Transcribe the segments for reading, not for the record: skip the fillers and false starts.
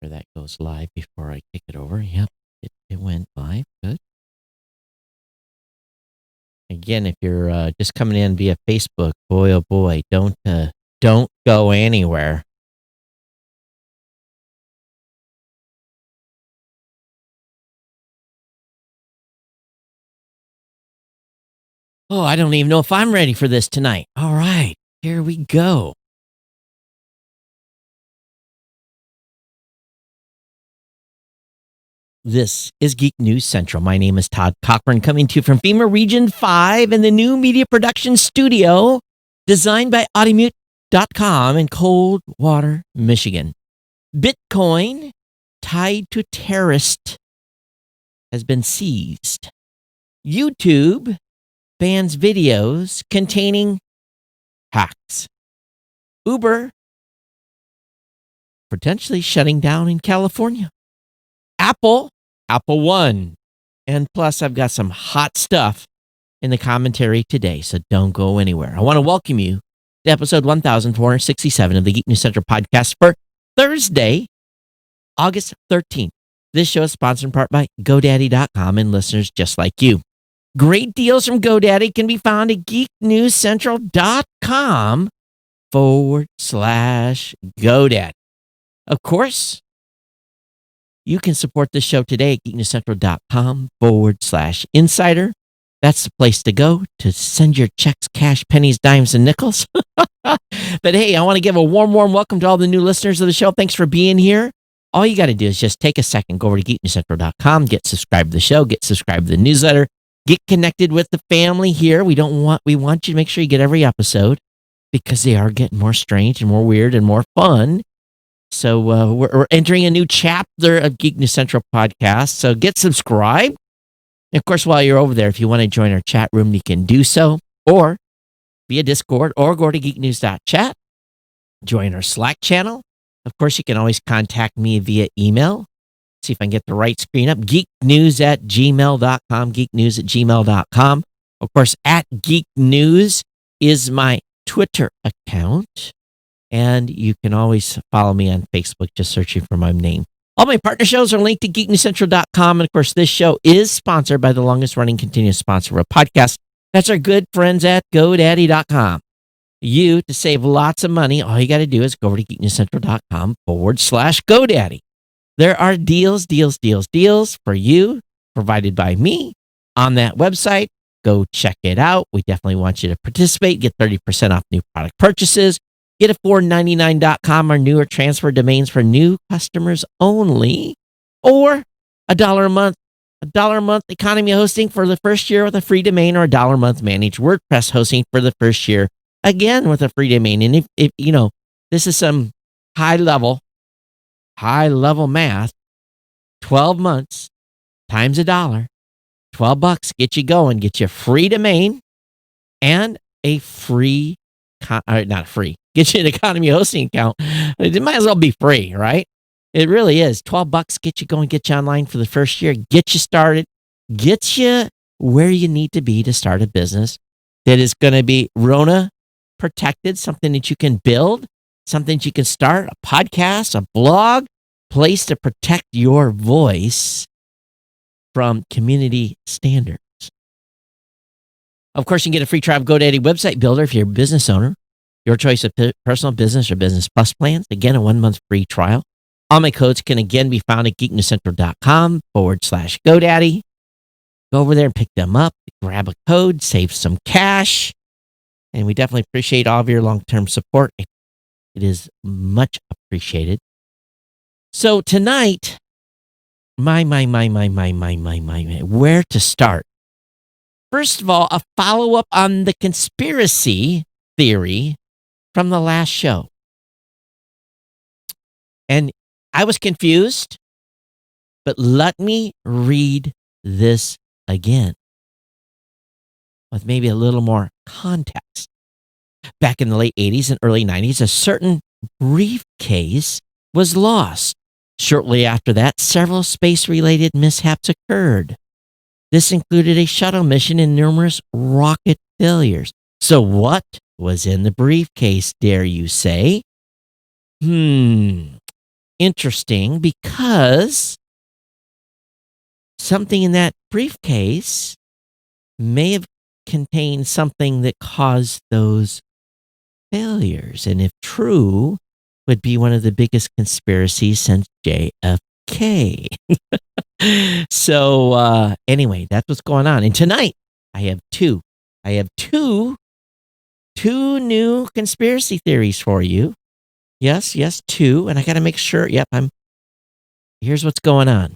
Sure that goes live before I kick it over. Yep, it went live. Good. Again, if you're just coming in via Facebook, boy oh boy, don't go anywhere. Oh, I don't even know if I'm ready for this tonight. All right, here we go. This is Geek News Central. My name is Todd Cochran, coming to you from FEMA Region 5 in the new media production studio designed by Audimute.com in Coldwater, Michigan. Bitcoin tied to terrorist has been seized. YouTube bans videos containing hacks. Uber potentially shutting down in California. Apple One. And plus, I've got some hot stuff in the commentary today, so don't go anywhere. I want to welcome you to episode 1467 of the Geek News Central podcast for Thursday, August 13th. This show is sponsored in part by GoDaddy.com and listeners just like you. Great deals from GoDaddy can be found at geeknewscentral.com/GoDaddy. Of course, you can support this show today at geeknewscentral.com/insider. That's the place to go to send your checks, cash, pennies, dimes, and nickels. But hey, I want to give a warm welcome to all the new listeners of the show. Thanks for being here. All you got to do is just take a second, go over to geeknewscentral.com, get subscribed to the show, get subscribed to the newsletter, get connected with the family here. We want you to make sure you get every episode because they are getting more strange and more weird and more fun. So we're entering a new chapter of Geek News Central podcast. So get subscribed. And of course, while you're over there, if you want to join our chat room, you can do so, or via Discord, or go to geeknews.chat. Join our Slack channel. Of course, you can always contact me via email. See if I can get the right screen up. geeknews@gmail.com. Geeknews@gmail.com. Of course, @geeknews is my Twitter account. And you can always follow me on Facebook, just searching for my name. All my partner shows are linked to geeknewscentral.com. And of course, this show is sponsored by the longest running continuous sponsor of a podcast. That's our good friends at GoDaddy.com. To save lots of money, all you got to do is go over to geeknewscentral.com/GoDaddy. There are deals for you provided by me on that website. Go check it out. We definitely want you to participate. Get 30% off new product purchases. Get a $4.99.com or newer transfer domains for new customers only, or $1 a month. $1 a month economy hosting for the first year with a free domain, or $1 a month managed WordPress hosting for the first year, again with a free domain. And if you know, this is some high level math. 12 months times $1, $12 get you going, get you a free domain and a free, not free. Get you an economy hosting account. It might as well be free, right? It really is. $12 get you going, get you online for the first year, get you started, get you where you need to be to start a business that is going to be Rona protected, something that you can build, something that you can start, a podcast, a blog, place to protect your voice from community standards. Of course, you can get a free trial of GoDaddy website builder if you're a business owner. Your choice of personal, business, or business plus plans. Again, a 1-month free trial. All my codes can again be found at geeknewscentral.com/GoDaddy. Go over there and pick them up. Grab a code, save some cash. And we definitely appreciate all of your long-term support. It is much appreciated. So tonight, where to start? First of all, a follow-up on the conspiracy theory from the last show. And I was confused, but let me read this again with maybe a little more context. Back in the late 80s and early 90s, a certain briefcase was lost. Shortly after that, several space-related mishaps occurred. This included a shuttle mission and numerous rocket failures. So what was in the briefcase, dare you say? interesting because something in that briefcase may have contained something that caused those failures. And if true, would be one of the biggest conspiracies since JFK. So anyway, that's what's going on. And tonight I have two new conspiracy theories for you. Yes, two. And I got to make sure. Yep, here's what's going on.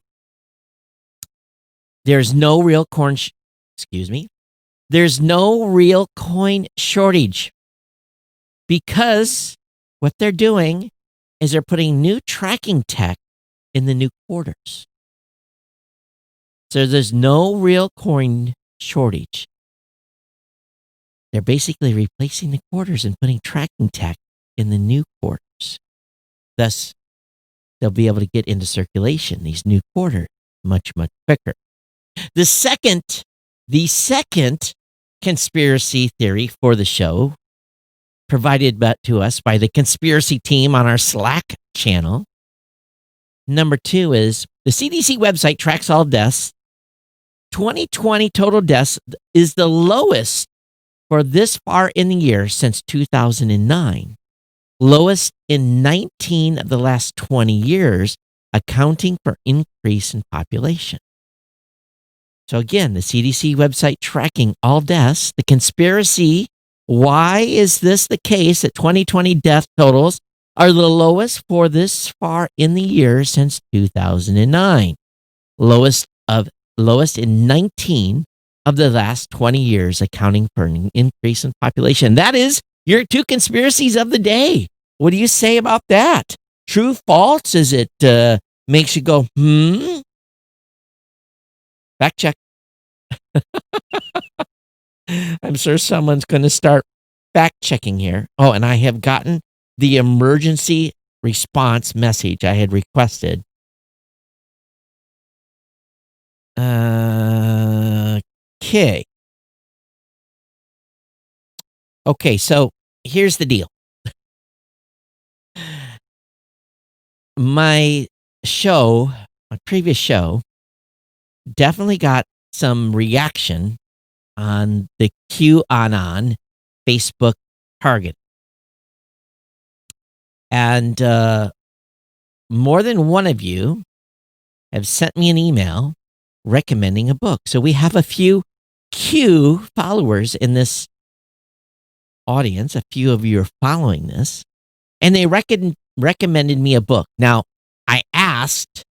There's no real There's no real coin shortage because what they're doing is they're putting new tracking tech in the new quarters. So there's no real coin shortage. They're basically replacing the quarters and putting tracking tech in the new quarters. Thus, they'll be able to get into circulation, these new quarters, much, much quicker. The second conspiracy theory for the show, provided to us by the conspiracy team on our Slack channel. Number 2 is the CDC website tracks all deaths. 2020 total deaths is the lowest for this far in the year since 2009. Lowest in 19 of the last 20 years, accounting for increase in population. So again, the CDC website tracking all deaths. The conspiracy, why is this the case that 2020 death totals are the lowest for this far in the year since 2009? Lowest in 19 of the last 20 years, accounting for an increase in population. That is your two conspiracies of the day. What do you say about that? True, false? Is it makes you go, Fact check. I'm sure someone's going to start fact checking here. Oh, and I have gotten the emergency response message I had requested. Okay, so here's the deal. My previous show, definitely got some reaction on the QAnon Facebook target. And more than one of you have sent me an email recommending a book. So we have a few Q followers in this audience. A few of you are following this. And they recommended me a book. Now, I asked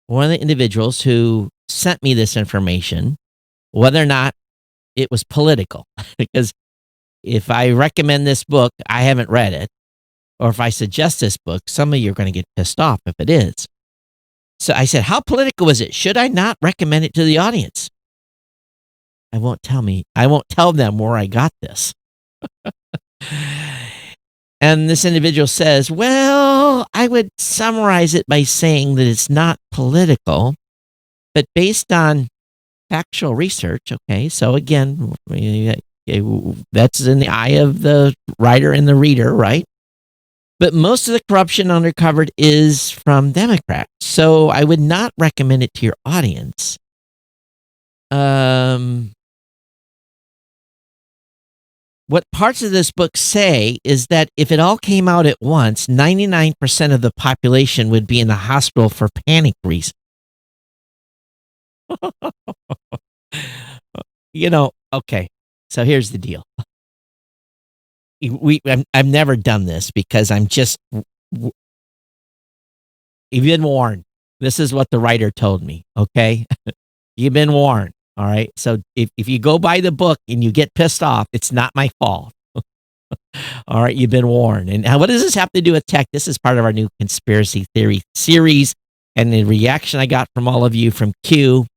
one of the individuals who sent me this information whether or not it was political. Because if I recommend this book, I haven't read it. Or if I suggest this book, some of you are going to get pissed off if it is. So I said, how political is it? Should I not recommend it to the audience? I won't tell them where I got this. And this individual says, well, I would summarize it by saying that it's not political, but based on factual research. Okay, so again, that's in the eye of the writer and the reader, right? But most of the corruption uncovered is from Democrats. So I would not recommend it to your audience. What parts of this book say is that if it all came out at once, 99% of the population would be in the hospital for panic reasons. Okay. So here's the deal. I've never done this because you've been warned. This is what the writer told me. Okay. You've been warned. All right. So if you go buy the book and you get pissed off, it's not my fault. All right. You've been warned. And what does this have to do with tech? This is part of our new conspiracy theory series and the reaction I got from all of you from Q.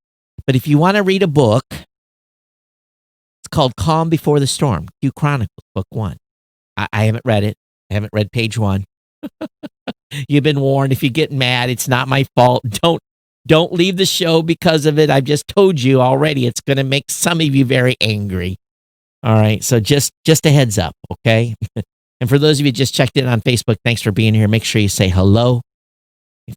But if you want to read a book, it's called Calm Before the Storm, Q Chronicles, Book 1. I haven't read it. I haven't read page 1. You've been warned. If you get mad, it's not my fault. Don't leave the show because of it. I've just told you already. It's going to make some of you very angry. All right. So just a heads up. Okay. And for those of you who just checked in on Facebook, thanks for being here. Make sure you say hello.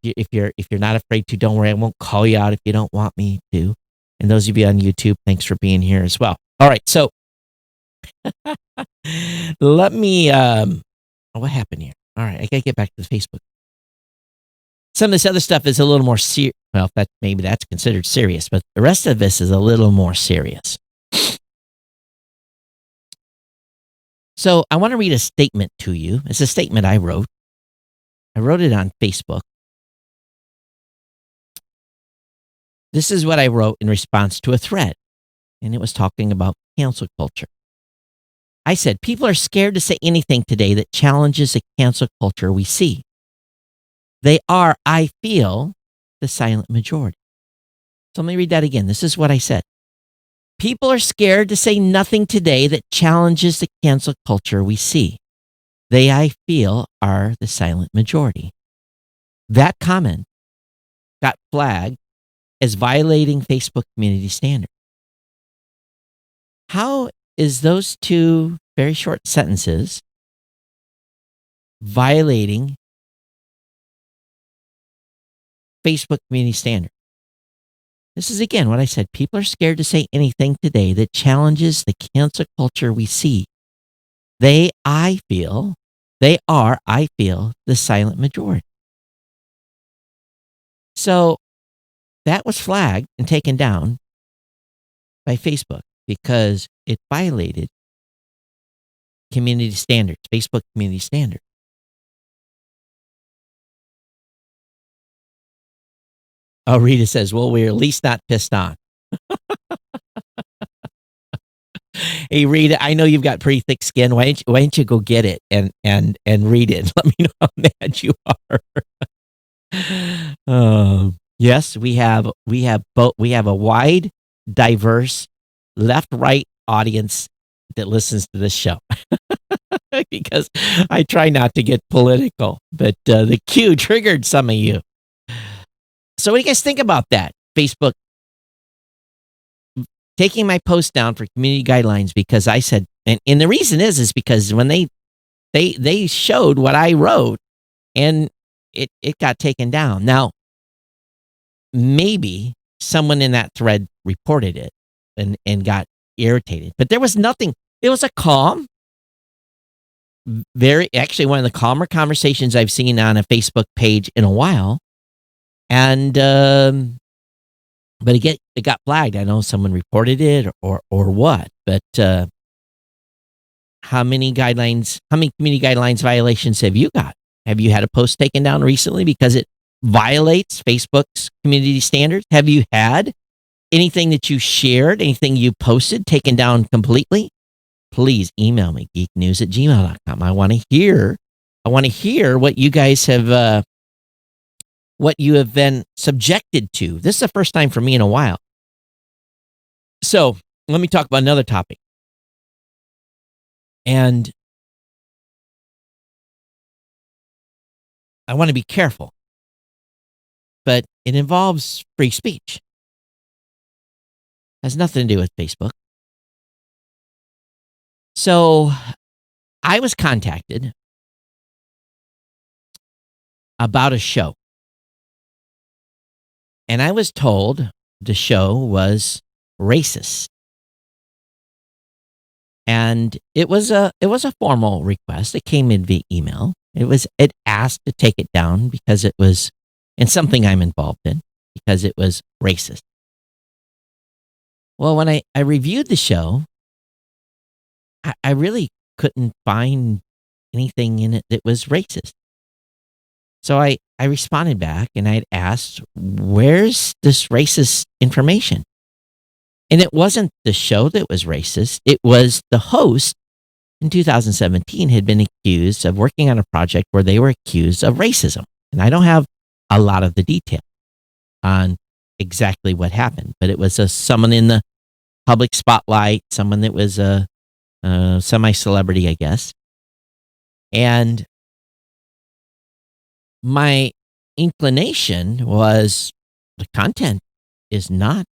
If you're not afraid to, don't worry. I won't call you out if you don't want me to. And those of you on YouTube, thanks for being here as well. All right, so let me. What happened here? All right, I gotta get back to the Facebook. Some of this other stuff is a little more serious. Well, maybe that's considered serious, but the rest of this is a little more serious. So I want to read a statement to you. It's a statement I wrote. I wrote it on Facebook. This is what I wrote in response to a thread, and it was talking about cancel culture. I said, people are scared to say anything today that challenges the cancel culture we see. They are, I feel, the silent majority. So let me read that again. This is what I said. People are scared to say nothing today that challenges the cancel culture we see. They, I feel, are the silent majority. That comment got flagged as violating Facebook community standards. How is those two very short sentences violating Facebook community standard? This is again what I said. People are scared to say anything today that challenges the cancel culture we see. They are, I feel, the silent majority. So that was flagged and taken down by Facebook because it violated community standards, Facebook community standards. Oh, Rita says, well, we're at least not pissed on. Hey, Rita, I know you've got pretty thick skin. Why don't you go get it and read it? Let me know how mad you are. Yes, we have both. We have a wide, diverse, left-right audience that listens to this show. Because I try not to get political, but the cue triggered some of you. So what do you guys think about that? Facebook taking my post down for community guidelines because I said, and the reason is because when they showed what I wrote and it got taken down. Now, maybe someone in that thread reported it and got irritated, but there was nothing. It was a calm, actually one of the calmer conversations I've seen on a Facebook page in a while. And, but it got flagged. I know someone reported it or what, but, how many community guidelines violations have you got? Have you had a post taken down recently because it violates Facebook's community standards? Have you had anything that you shared, anything you posted taken down completely? Please email me, geeknews@gmail.com. I want to hear what you guys have, what you have been subjected to. This is the first time for me in a while. So let me talk about another topic. And I want to be careful, but it involves free speech. Has nothing to do with Facebook. So I was contacted about a show. And I was told the show was racist. And it was a formal request. It came in via email. It asked to take it down because it was in something I'm involved in, because it was racist. Well, when I reviewed the show, I really couldn't find anything in it that was racist. So I responded back and I'd asked, where's this racist information? And it wasn't the show that was racist. It was the host in 2017 had been accused of working on a project where they were accused of racism. And I don't have a lot of the detail on exactly what happened, but it was someone in the public spotlight, someone that was a semi-celebrity, I guess. And my inclination was the content is not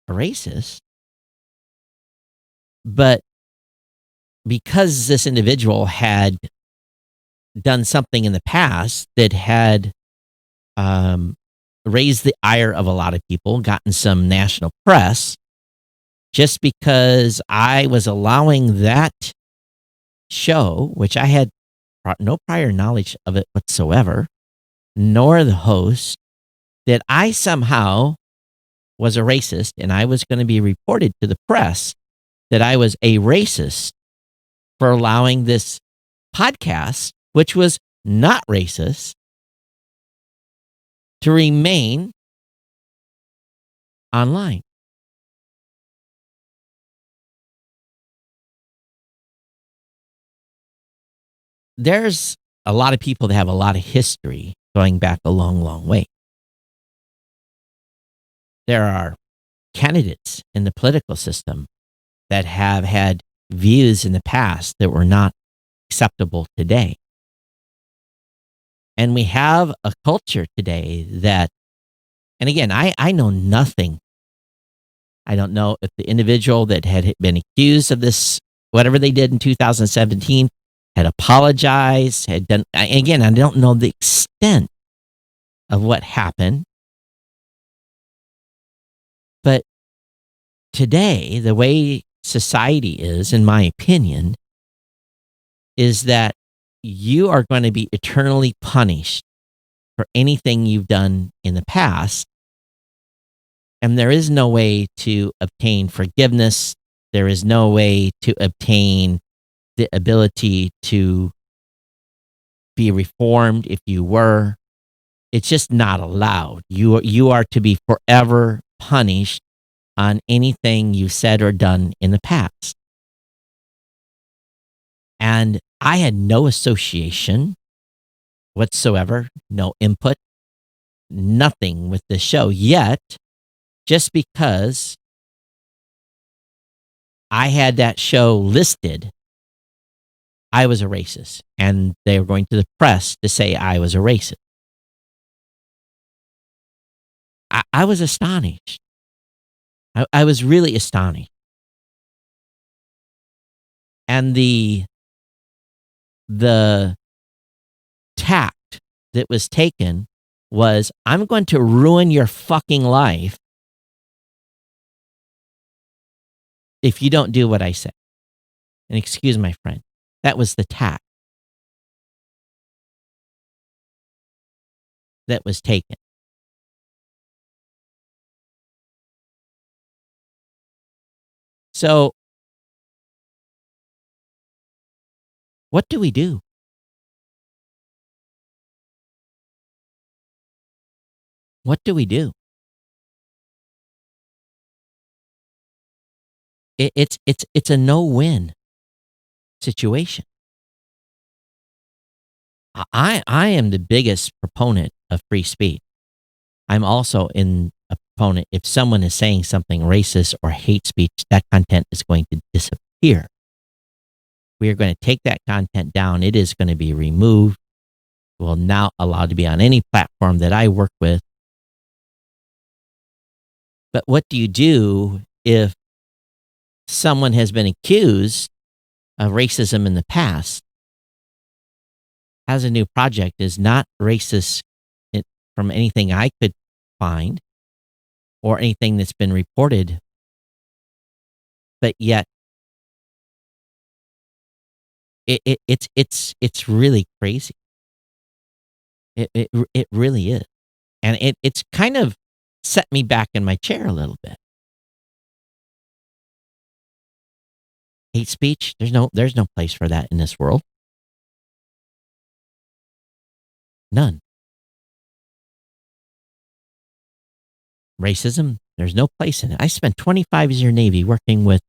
racist, but because this individual had done something in the past that had um, raised the ire of a lot of people, gotten some national press just because I was allowing that show, which I had no prior knowledge of it whatsoever, nor the host, that I somehow was a racist and I was going to be reported to the press that I was a racist for allowing this podcast, which was not racist, to remain online. There's a lot of people that have a lot of history going back a long, long way. There are candidates in the political system that have had views in the past that were not acceptable today. And we have a culture today that, and again, I know nothing. I don't know if the individual that had been accused of this, whatever they did in 2017, had apologized, had done, again, I don't know the extent of what happened. But today, the way society is, in my opinion, is that you are going to be eternally punished for anything you've done in the past. And there is no way to obtain forgiveness. There is no way to obtain the ability to be reformed if you were. It's just not allowed. You are to be forever punished on anything you said or done in the past. And I had no association whatsoever, no input, nothing with the show. Yet, just because I had that show listed, I was a racist. And they were going to the press to say I was a racist. I was astonished. I was really astonished. And the tact that was taken was, I'm going to ruin your fucking life if you don't do what I say. And excuse my friend, that was the tact that was taken. So, what do we do? What do we do? It's a no-win situation. I am the biggest proponent of free speech. I'm also in a proponent, if someone is saying something racist or hate speech, that content is going to disappear. We are going to take that content down. It is going to be removed. Will now allowed to be on any platform that I work with. But what do you do if someone has been accused of racism in the past, has a new project, is not racist from anything I could find or anything that's been reported, but yet it's really crazy. It really is, and it's kind of set me back in my chair a little bit. Hate speech, there's no place for that in this world. None. Racism, there's no place in it. I spent 25 years in the Navy working with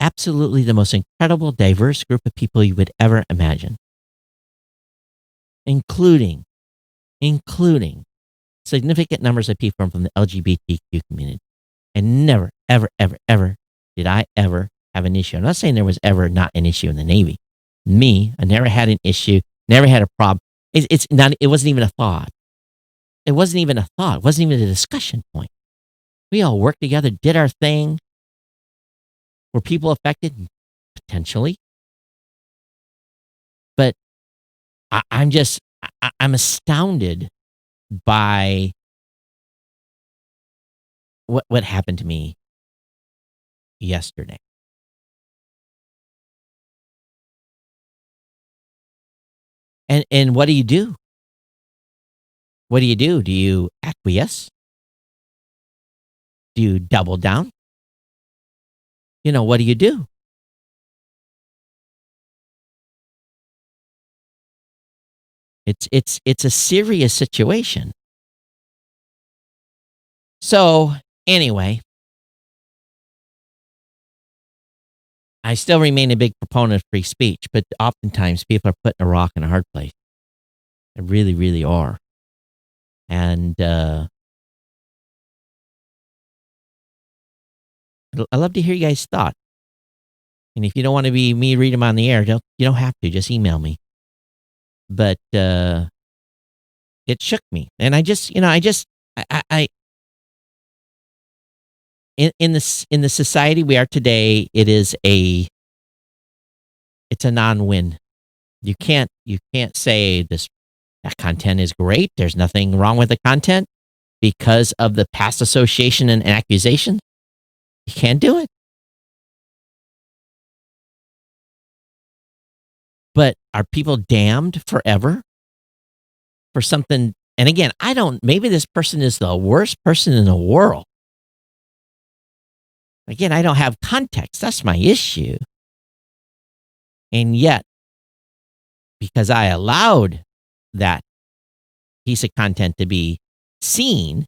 absolutely the most incredible, diverse group of people you would ever imagine, including significant numbers of people from the LGBTQ community. And never, ever, ever, ever did I ever have an issue. I'm not saying there was ever not an issue in the Navy. I never had an issue, never had a problem. It's not, it wasn't even a thought. It wasn't even a thought. It wasn't even a discussion point. We all worked together, did our thing. Were people affected? Potentially. But I'm astounded by what happened to me yesterday. And what do you do? What do you do? Do you acquiesce? Do you double down? What do you do? It's a serious situation. So, anyway, I still remain a big proponent of free speech, but oftentimes people are putting a rock in a hard place. They really, really are. And I love to hear you guys' thought. And if you don't want to be me read them on the air, you don't have to. Just email me. But it shook me, and I in the society we are today, it's a non-win. You can't say that content is great. There's nothing wrong with the content because of the past association and accusation. You can't do it. But are people damned forever for something? And again, I don't. Maybe this person is the worst person in the world. Again, I don't have context. That's my issue. And yet, because I allowed that piece of content to be seen,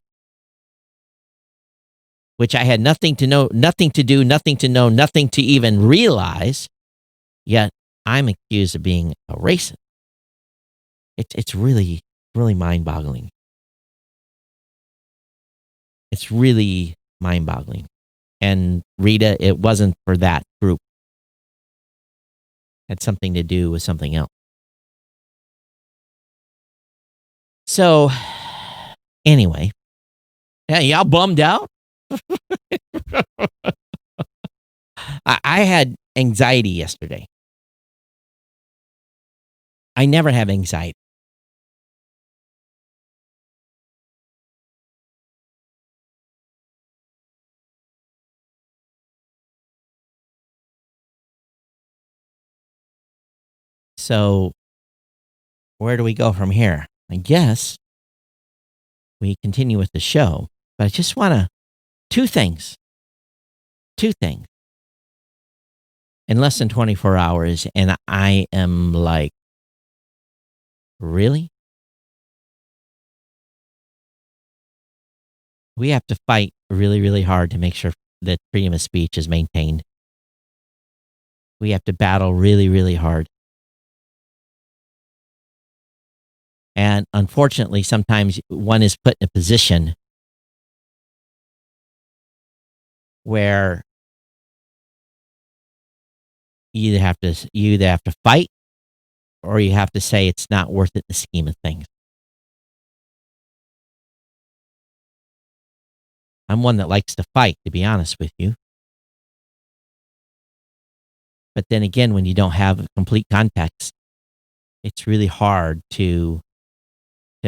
which I had nothing to know, nothing to do, nothing to know, nothing to even realize, yet I'm accused of being a racist. It's really, really mind boggling. It's really mind boggling. And Rita, it wasn't for that group. It had something to do with something else. So, anyway, yeah, y'all bummed out? I had anxiety yesterday. I never have anxiety. So, where do we go from here? I guess we continue with the show, but I just want to, two things, two things in less than 24 hours. And I am like, really? We have to fight really, really hard to make sure that freedom of speech is maintained. We have to battle really, really hard. And unfortunately, sometimes one is put in a position where you either have to fight, or you have to say it's not worth it in the scheme of things. I'm one that likes to fight, to be honest with you. But then again, when you don't have complete context, it's really hard to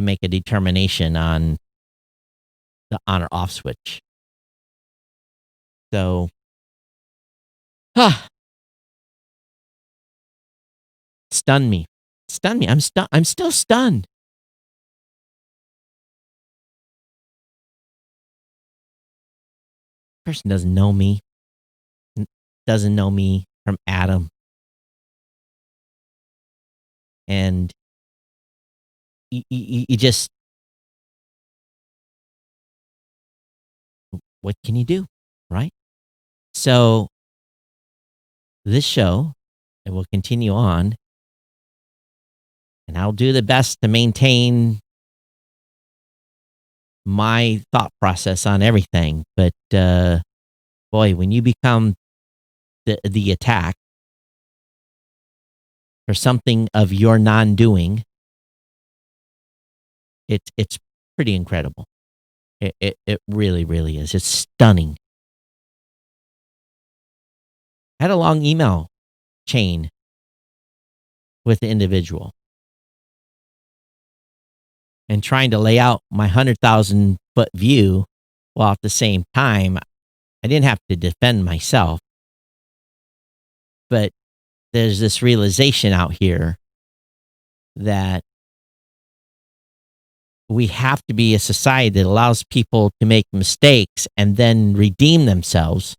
make a determination on the on or off switch. So, stun me. Stun me. I'm still stunned. Person doesn't know me. Doesn't know me from Adam. And you just, what can you do? Right? So, this show, it will continue on, and I'll do the best to maintain my thought process on everything. But boy, when you become the attack for something of your non-doing, it's pretty incredible. It really, really is. It's stunning. I had a long email chain with the individual. and trying to lay out my 100,000-foot view while at the same time, I didn't have to defend myself. But there's this realization out here that we have to be a society that allows people to make mistakes and then redeem themselves.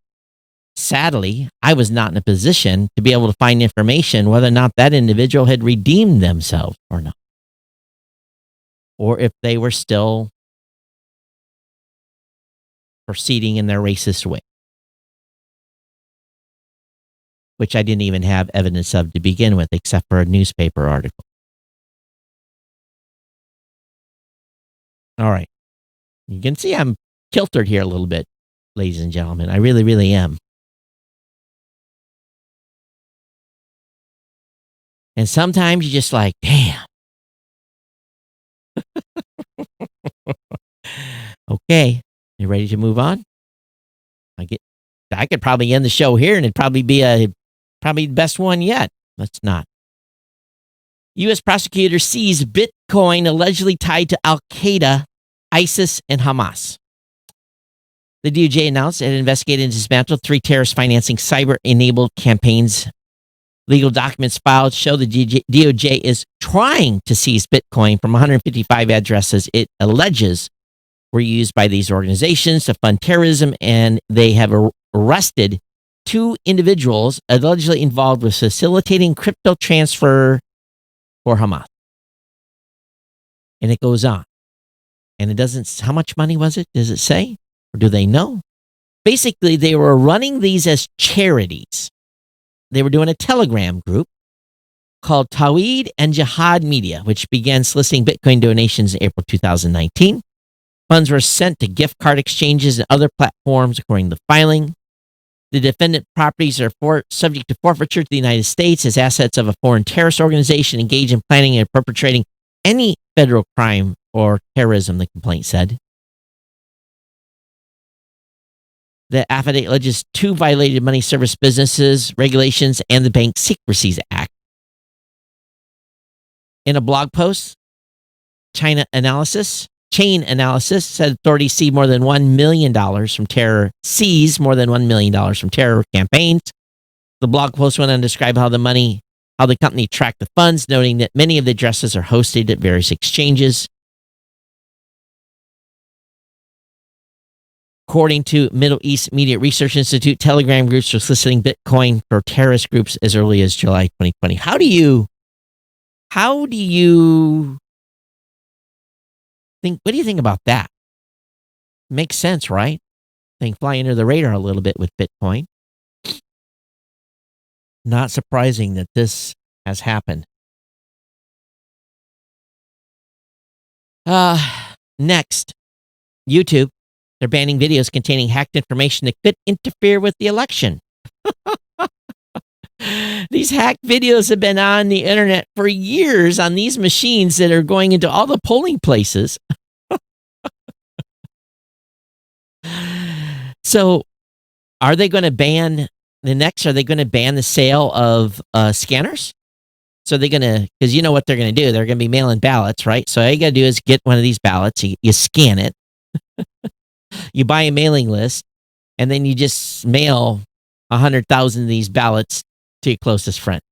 Sadly, I was not in a position to be able to find information whether or not that individual had redeemed themselves or not, or if they were still proceeding in their racist way, which I didn't even have evidence of to begin with, except for a newspaper article. All right. You can see I'm kiltered here a little bit, ladies and gentlemen. I really, really am. And sometimes you're just like, damn. Okay. You ready to move on? I could probably end the show here and it'd probably be probably the best one yet. Let's not. U.S. prosecutor sees Bitcoin allegedly tied to Al Qaeda, ISIS, and Hamas. The DOJ announced it had investigated and dismantled 3 terrorist financing cyber-enabled campaigns. Legal documents filed show the DOJ is trying to seize Bitcoin from 155 addresses it alleges were used by these organizations to fund terrorism, and they have arrested 2 individuals allegedly involved with facilitating crypto transfer for Hamas. And it goes on. And it doesn't, how much money was it? Does it say? Or do they know? Basically, they were running these as charities. They were doing a Telegram group called Tawhid and Jihad Media, which began soliciting Bitcoin donations in April 2019. Funds were sent to gift card exchanges and other platforms, according to the filing. The defendant properties are subject to forfeiture to the United States as assets of a foreign terrorist organization engaged in planning and perpetrating any federal crime or terrorism, the complaint said. The affidavit alleges 2 violated money service businesses regulations and the Bank Secrecies Act. In a blog post, Chain Analysis said authorities seized more than $1 million from terror campaigns. The blog post went on to describe how the company tracked the funds, noting that many of the addresses are hosted at various exchanges. According to Middle East Media Research Institute, Telegram groups were soliciting Bitcoin for terrorist groups as early as July 2020. How do you think, what do you think about that? Makes sense, right? Think fly under the radar a little bit with Bitcoin. Not surprising that this has happened. Next, YouTube. They're banning videos containing hacked information that could interfere with the election. These hacked videos have been on the internet for years on these machines that are going into all the polling places. So, are they going to ban the sale of scanners? So they're going to, because you know what they're going to do. They're going to be mailing ballots, right? So all you got to do is get one of these ballots, you scan it, you buy a mailing list, and then you just mail 100,000 of these ballots to your closest friends.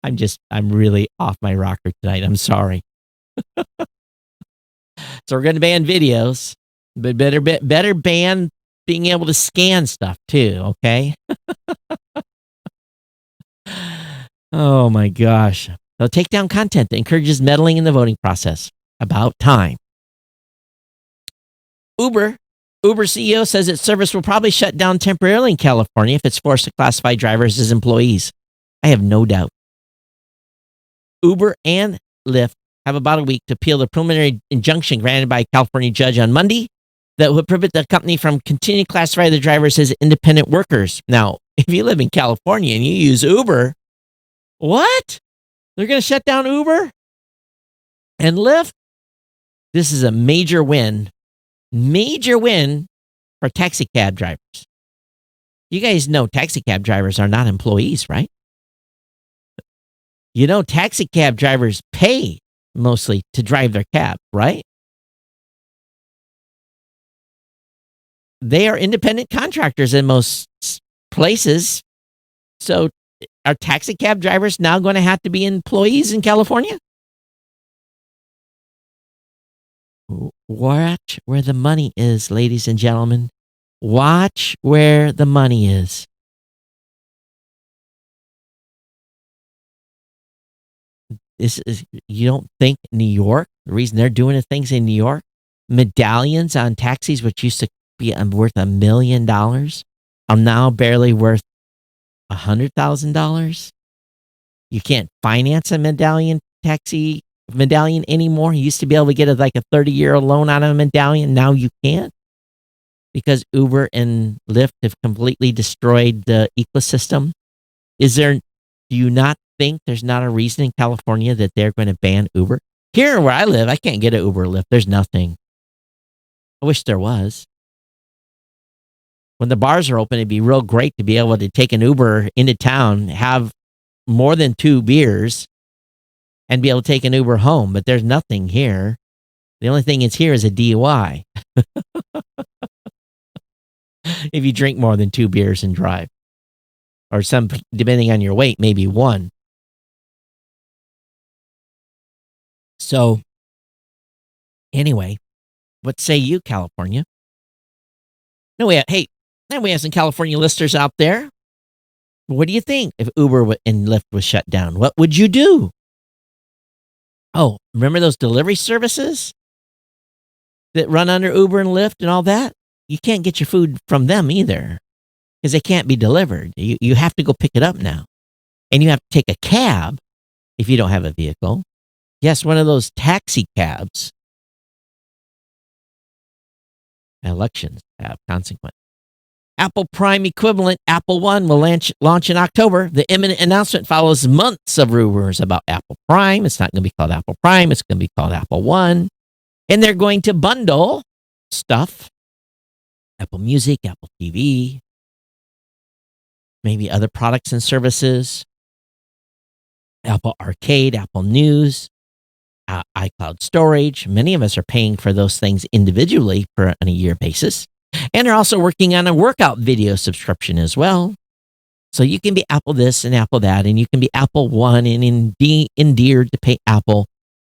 I'm really off my rocker tonight. I'm sorry. So we're going to ban videos, but better ban being able to scan stuff too, okay? Oh my gosh. They'll take down content that encourages meddling in the voting process. About time. Uber CEO says its service will probably shut down temporarily in California if it's forced to classify drivers as employees. I have no doubt. Uber and Lyft have about a week to appeal the preliminary injunction granted by a California judge on Monday that would prohibit the company from continuing to classify the drivers as independent workers. Now, if you live in California and you use Uber, what? They're going to shut down Uber and Lyft? This is a major win for taxi cab drivers. You guys know taxi cab drivers are not employees, right? Taxi cab drivers pay mostly to drive their cab, right? They are independent contractors in most places. So are taxi cab drivers now going to have to be employees in California? Watch where the money is, ladies and gentlemen. Watch where the money is. You don't think New York, the reason they're doing the things in New York, medallions on taxis, which used to be worth $1 million, are now barely worth $100,000. You can't finance a taxi medallion anymore. You used to be able to get like a 30-year loan on a medallion. Now you can't because Uber and Lyft have completely destroyed the ecosystem. Do you not think there's not a reason in California that they're going to ban Uber? Here where I live, I can't get an Uber or Lyft. There's nothing. I wish there was. When the bars are open, it'd be real great to be able to take an Uber into town, have more than 2 beers, and be able to take an Uber home. But there's nothing here. The only thing is here is a DUI. If you drink more than 2 beers and drive. Or depending on your weight, maybe 1. So, anyway, what say you, California? Now we have some California listeners out there. What do you think if Uber and Lyft was shut down? What would you do? Oh, remember those delivery services that run under Uber and Lyft and all that? You can't get your food from them either because they can't be delivered. You have to go pick it up now. And you have to take a cab if you don't have a vehicle. Yes, one of those taxi cabs. Elections have consequences. Apple Prime equivalent Apple One will launch in October. The imminent announcement follows months of rumors about Apple Prime. It's not going to be called Apple Prime. It's going to be called Apple One. And they're going to bundle stuff. Apple Music, Apple TV, maybe other products and services. Apple Arcade, Apple News, iCloud storage. Many of us are paying for those things individually on a year basis. And they're also working on a workout video subscription as well. So you can be Apple this and Apple that, and you can be Apple One and endeared to pay Apple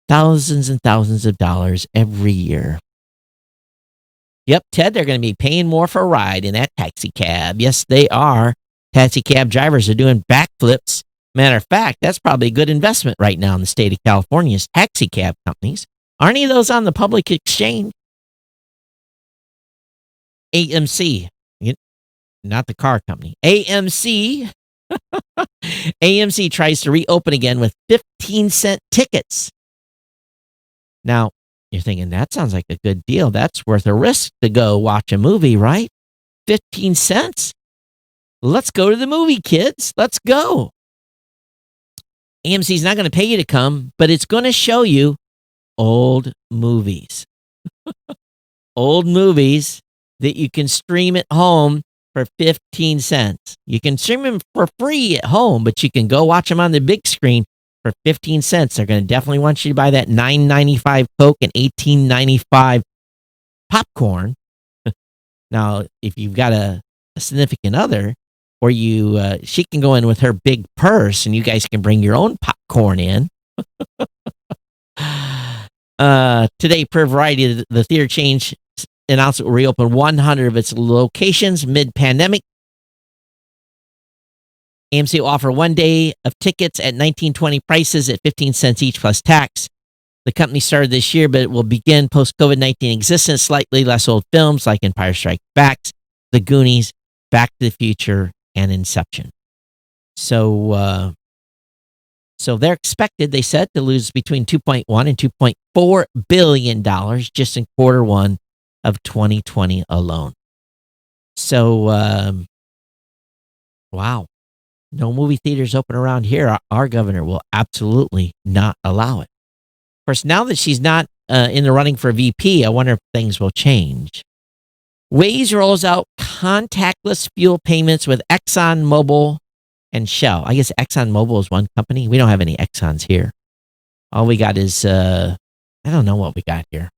thousands and thousands of dollars every year. Yep, Ted, they're going to be paying more for a ride in that taxi cab. Yes, they are. Taxi cab drivers are doing backflips. Matter of fact, that's probably a good investment right now in the state of California's taxi cab companies. Aren't any of those on the public exchange? AMC, not the car company. AMC. AMC tries to reopen again with 15-cent tickets. Now, you're thinking, that sounds like a good deal. That's worth a risk to go watch a movie, right? 15 cents? Let's go to the movie, kids. Let's go. AMC's not going to pay you to come, but it's going to show you old movies. Old movies that you can stream at home for 15 cents. You can stream them for free at home, but you can go watch them on the big screen for 15 cents. They're going to definitely want you to buy that $9.95 Coke and $18.95 popcorn. Now, if you've got a significant other, or she can go in with her big purse and you guys can bring your own popcorn in. Today, per Variety, the theater chain announced it will reopen 100 of its locations mid-pandemic. AMC will offer 1 day of tickets at $19.20 prices at 15 cents each plus tax. The company started this year, but it will begin post-COVID-19 existence. Slightly less old films like Empire Strikes Back, The Goonies, Back to the Future, and Inception. So they're expected, they said, to lose between $2.1 and $2.4 billion just in quarter one of 2020 alone. So, wow. No movie theaters open around here. Our governor will absolutely not allow it. Of course, now that she's not in the running for VP, I wonder if things will change. Waze rolls out contactless fuel payments with ExxonMobil and Shell. I guess ExxonMobil is one company. We don't have any Exxons here. All we got is, I don't know what we got here.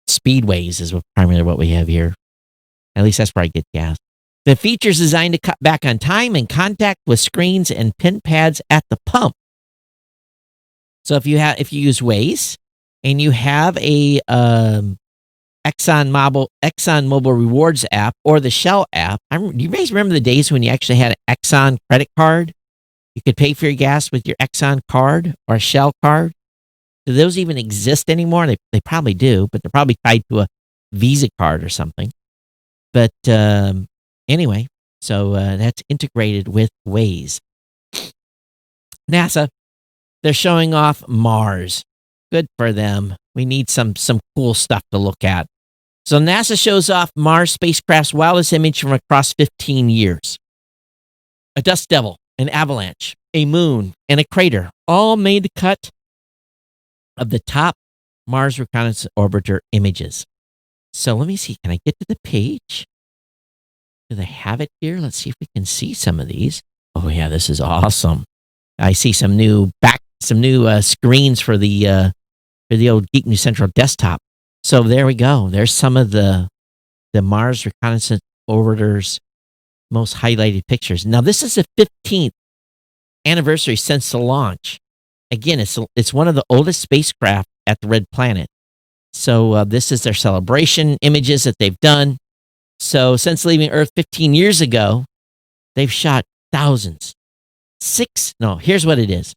Speedways is primarily what we have here. At least that's where I get gas. The feature's designed to cut back on time and contact with screens and pin pads at the pump. So if you use Waze and you have a ExxonMobil Rewards app or the Shell app, do you guys remember the days when you actually had an Exxon credit card? You could pay for your gas with your Exxon card or a Shell card. Do those even exist anymore? They probably do, but they're probably tied to a Visa card or something. But anyway, so that's integrated with Waze. NASA, they're showing off Mars. Good for them. We need some cool stuff to look at. So NASA shows off Mars spacecraft's wildest image from across 15 years. A dust devil, an avalanche, a moon, and a crater all made the cut of the top Mars Reconnaissance Orbiter images. So let me see. Can I get to the page? Do they have it here? Let's see if we can see some of these. Oh yeah, this is awesome. I see some new screens for the old Geek News Central desktop. So there we go. There's some of the Mars Reconnaissance Orbiter's most highlighted pictures. Now this is the 15th anniversary since the launch. Again, it's one of the oldest spacecraft at the Red Planet. So this is their celebration images that they've done. So since leaving Earth 15 years ago, they've shot thousands. Here's what it is.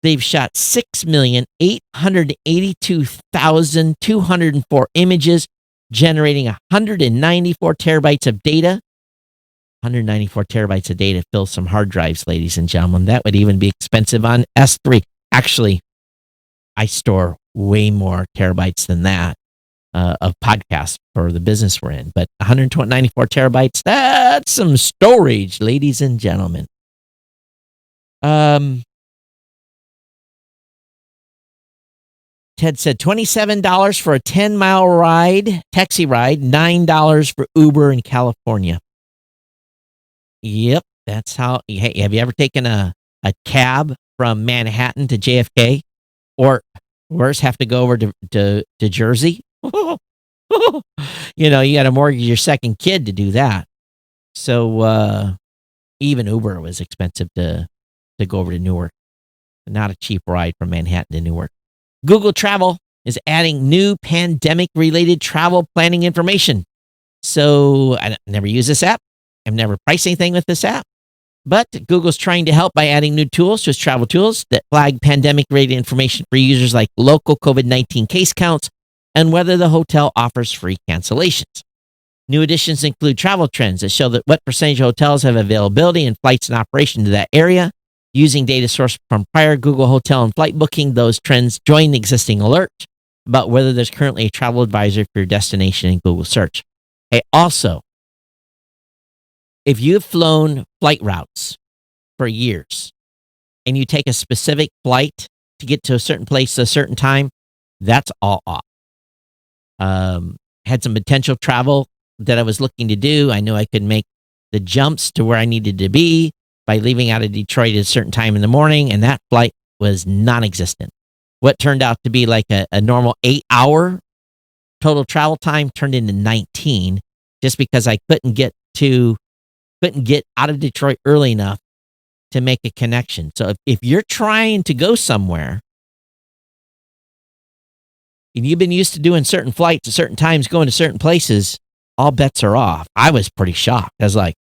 They've shot 6,882,204 images, generating 194 terabytes of data. 194 terabytes of data fills some hard drives, ladies and gentlemen. That would even be expensive on S3. Actually, I store way more terabytes than that of podcasts for the business we're in. But 194 terabytes, that's some storage, ladies and gentlemen. Ted said $27 for a 10-mile ride, taxi ride, $9 for Uber in California. Yep, that's how. Hey, have you ever taken a cab from Manhattan to JFK? Or worse, have to go over to Jersey? You got to mortgage your second kid to do that. So even Uber was expensive to go over to Newark. Not a cheap ride from Manhattan to Newark. Google Travel is adding new pandemic-related travel planning information. So I never use this app. I've never priced anything with this app. But Google's trying to help by adding new tools to its travel tools that flag pandemic-related information for users like local COVID-19 case counts and whether the hotel offers free cancellations. New additions include travel trends that show that what percentage of hotels have availability and flights in operation to that area. Using data sourced from prior Google hotel and flight booking, those trends join the existing alert about whether there's currently a travel advisor for your destination in Google search. Hey, also, if you've flown flight routes for years and you take a specific flight to get to a certain place at a certain time, that's all off. Had some potential travel that I was looking to do. I knew I could make the jumps to where I needed to be by leaving out of Detroit at a certain time in the morning, and that flight was non-existent. What turned out to be like a normal 8-hour total travel time turned into 19 just because I couldn't get out of Detroit early enough to make a connection. So if you're trying to go somewhere and you've been used to doing certain flights at certain times, going to certain places, all bets are off. I was pretty shocked. I was like,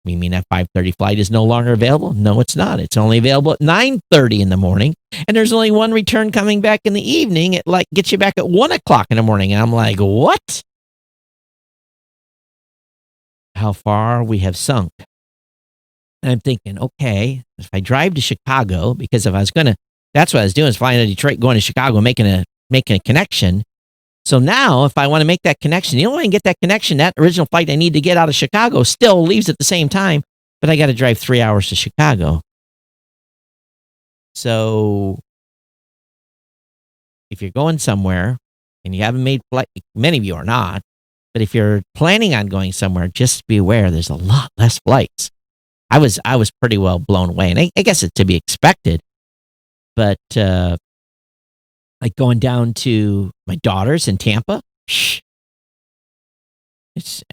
you mean that 5:30 flight is no longer available? No, it's not. It's only available at 9:30 in the morning. And there's only one return coming back in the evening. It gets you back at 1 o'clock in the morning. And I'm like, what? How far we have sunk. And I'm thinking, okay, if I drive to Chicago, because if I was that's what I was doing, is flying to Detroit, going to Chicago, making a connection. So now, if I want to make that connection, the only way I can get that connection, that original flight I need to get out of Chicago still leaves at the same time, but I got to drive 3 hours to Chicago. So if you're going somewhere and you haven't made flight, many of you are not, but if you're planning on going somewhere, just be aware there's a lot less flights. I was pretty well blown away, and I guess it's to be expected. But like going down to my daughter's in Tampa, it's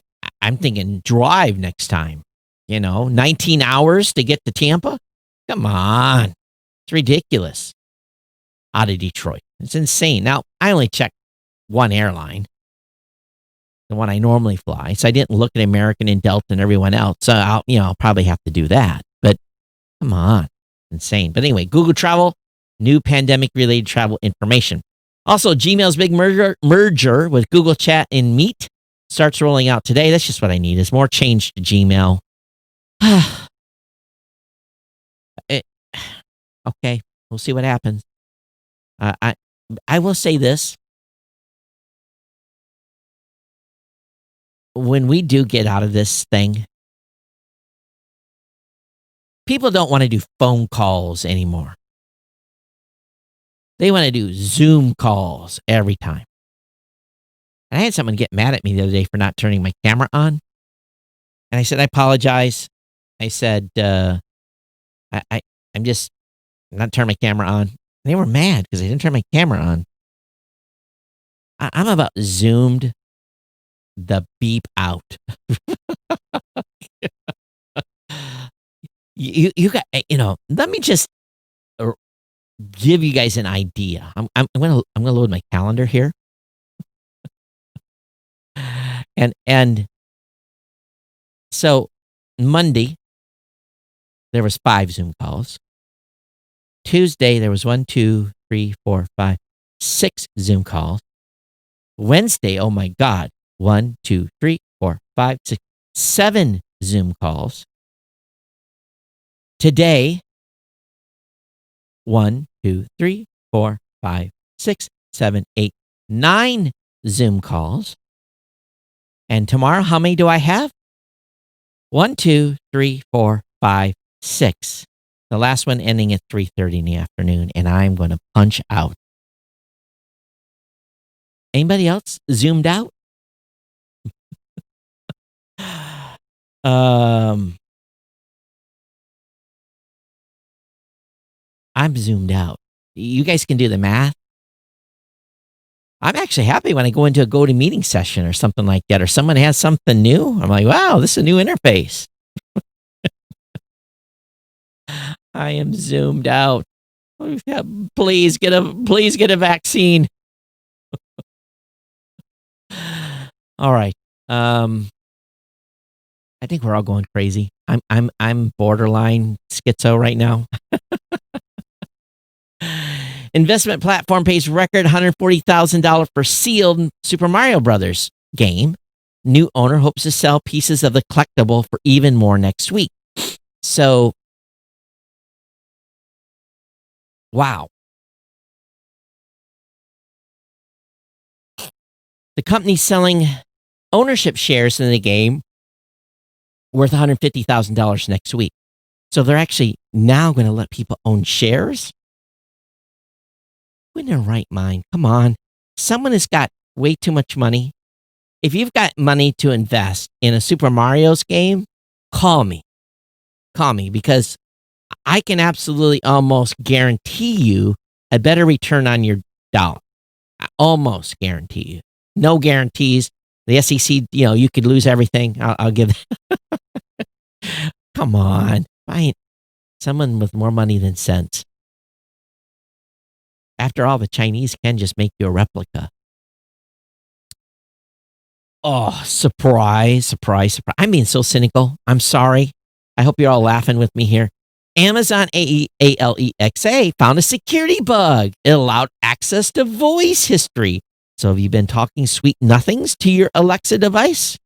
I'm thinking drive next time. 19 hours to get to Tampa. Come on, it's ridiculous. Out of Detroit, it's insane. Now I only checked one airline, the one I normally fly. So I didn't look at American and Delta and everyone else. So I'll probably have to do that. But come on, insane. But anyway, Google Travel, new pandemic-related travel information. Also, Gmail's big merger with Google Chat and Meet starts rolling out today. That's just what I need is more change to Gmail. Okay, we'll see what happens. I will say this. When we do get out of this thing, people don't want to do phone calls anymore. They want to do Zoom calls every time. And I had someone get mad at me the other day for not turning my camera on. And I said, I apologize. I said, I'm not turning my camera on. They were mad because I didn't turn my camera on. I'm about zoomed the beep out. You got, let me just give you guys an idea. I'm gonna load my calendar here. And so Monday there was 5 Zoom calls. Tuesday there was 1, 2, 3, 4, 5, 6 Zoom calls. Wednesday, oh my God, 1, 2, 3, 4, 5, 6, 7 Zoom calls. Today, 1, 2, 3, 4, 5, 6, 7, 8, 9 Zoom calls. And tomorrow, how many do I have? 1, 2, 3, 4, 5, 6. The last one ending at 3:30 in the afternoon, and I'm going to punch out. Anybody else zoomed out? I'm zoomed out. You guys can do the math. I'm actually happy when I go into a GoToMeeting session or something like that, or someone has something new. I'm like, wow, this is a new interface. I am zoomed out. Please get a vaccine. All right. I think we're all going crazy. I'm borderline schizo right now. Investment platform pays record $140,000 for sealed Super Mario Brothers game. New owner hopes to sell pieces of the collectible for even more next week. So, wow. The company's selling ownership shares in the game worth $150,000 next week. So they're actually now going to let people own shares? Who in their right mind? Come on. Someone has got way too much money. If you've got money to invest in a Super Mario's game, call me. Call me because I can absolutely almost guarantee you a better return on your dollar. I almost guarantee you. No guarantees. The SEC, you could lose everything. I'll give. Come on. Find someone with more money than sense. After all, the Chinese can just make you a replica. Oh, surprise. I'm being so cynical. I'm sorry. I hope you're all laughing with me here. Amazon Alexa found a security bug. It allowed access to voice history. So have you been talking sweet nothings to your Alexa device?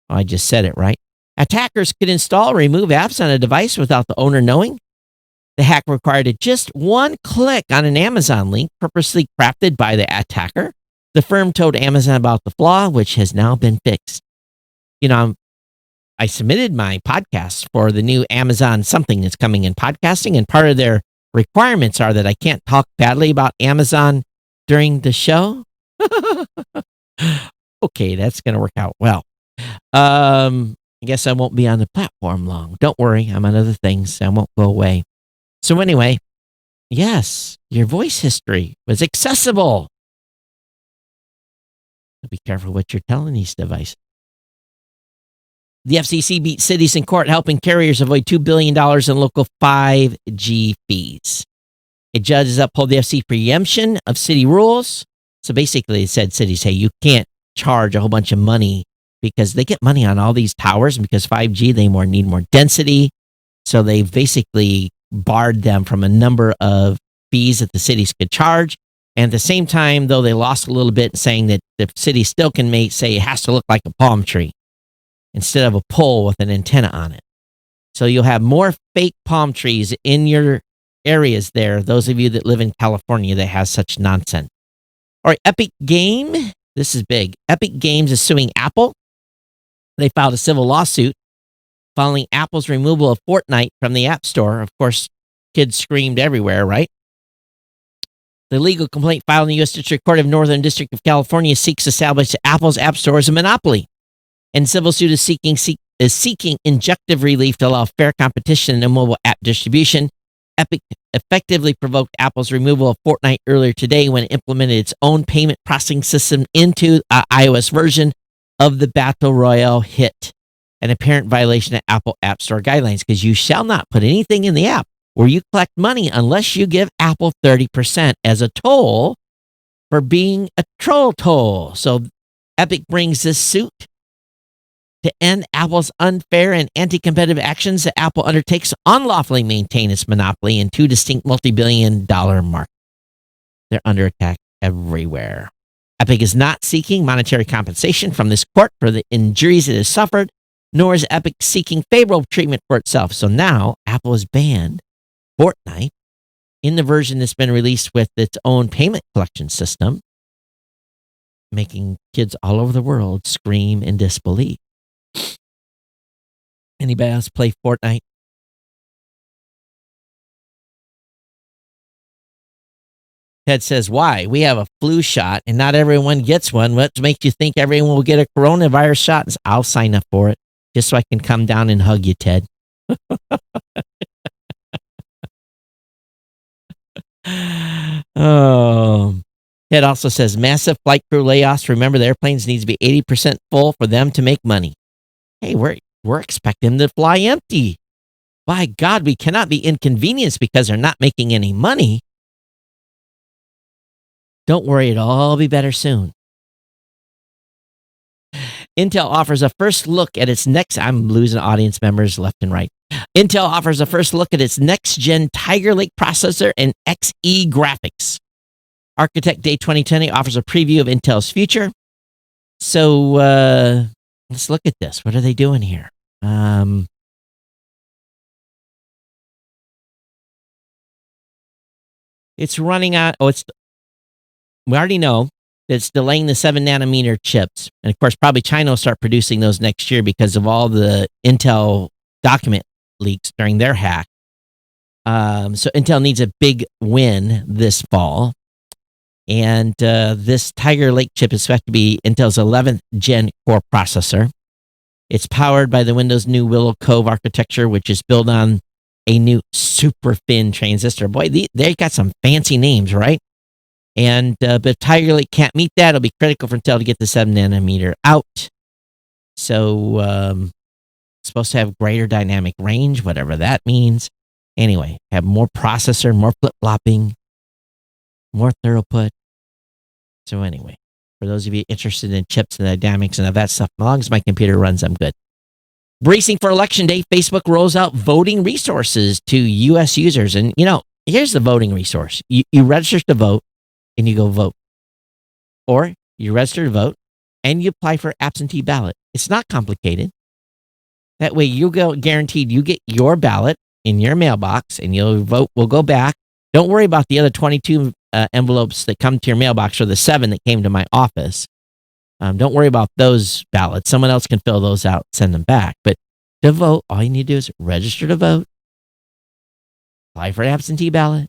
Oh, I just said it, right? Attackers could install or remove apps on a device without the owner knowing. The hack required just one click on an Amazon link purposely crafted by the attacker. The firm told Amazon about the flaw, which has now been fixed. I submitted my podcast for the new Amazon something that's coming in podcasting, and part of their requirements are that I can't talk badly about Amazon during the show. Okay, that's going to work out well. I guess I won't be on the platform long. Don't worry, I'm on other things. I won't go away. So anyway, yes, your voice history was accessible. Be careful what you're telling these devices. The FCC beat cities in court, helping carriers avoid $2 billion in local 5G fees. A judge has upheld the FCC preemption of city rules. So basically, it said cities, hey, you can't charge a whole bunch of money because they get money on all these towers. And because 5G, they need more density. So they basically barred them from a number of fees that the cities could charge. And at the same time, though, they lost a little bit, saying that the city still can say it has to look like a palm tree instead of a pole with an antenna on it. So you'll have more fake palm trees in your areas there, those of you that live in California that has such nonsense. All right, Epic Game. This is big. Epic Games is suing Apple. They filed a civil lawsuit following Apple's removal of Fortnite from the App Store. Of course, kids screamed everywhere, right? The legal complaint filed in the U.S. District Court of Northern District of California seeks to establish Apple's App Store as a monopoly. And civil suit is seeking injunctive relief to allow fair competition in mobile app distribution. Epic effectively provoked Apple's removal of Fortnite earlier today when it implemented its own payment processing system into the iOS version of the Battle Royale hit, an apparent violation of Apple App Store guidelines, because you shall not put anything in the app where you collect money unless you give Apple 30% as a toll for being a troll toll. So Epic brings this suit to end Apple's unfair and anti-competitive actions that Apple undertakes to unlawfully maintain its monopoly in two distinct multi-billion-dollar markets. They're under attack everywhere. Epic is not seeking monetary compensation from this court for the injuries it has suffered, nor is Epic seeking favorable treatment for itself. So now Apple has banned Fortnite in the version that's been released with its own payment collection system, making kids all over the world scream in disbelief. Anybody else play Fortnite? Ted says, why? We have a flu shot and not everyone gets one. What makes you think everyone will get a coronavirus shot? I'll sign up for it just so I can come down and hug you, Ted. Oh, Ted also says, massive flight crew layoffs. Remember, the airplanes need to be 80% full for them to make money. Hey, we're expecting them to fly empty. By God, we cannot be inconvenienced because they're not making any money. Don't worry, it'll all be better soon. Intel offers a first look at its next... I'm losing audience members left and right. Intel offers a first look at its next-gen Tiger Lake processor and Xe graphics. Architect Day 2020 offers a preview of Intel's future. So let's look at this. What are they doing here? It's running on... we already know that it's delaying the 7 nanometer chips. And of course, probably China will start producing those next year because of all the Intel document leaks during their hack. So Intel needs a big win this fall. And this Tiger Lake chip is expected to be Intel's 11th gen core processor. It's powered by the Windows new Willow Cove architecture, which is built on a new super thin transistor. Boy, they got some fancy names, right? And but if Tiger Lake can't meet that, it'll be critical for Intel to get the 7 nanometer out. So it's supposed to have greater dynamic range, whatever that means. Anyway, have more processor, more flip-flopping, more throughput. So anyway, for those of you interested in chips and dynamics and all that stuff, as long as my computer runs, I'm good. Bracing for Election Day, Facebook rolls out voting resources to U.S. users. And, here's the voting resource. You register to vote, and you go vote. Or you register to vote, and you apply for absentee ballot. It's not complicated. That way, you go guaranteed you get your ballot in your mailbox, and you'll vote. We'll go back. Don't worry about the other 22 envelopes that come to your mailbox or the 7 that came to my office. Don't worry about those ballots. Someone else can fill those out, send them back. But to vote, all you need to do is register to vote, apply for an absentee ballot,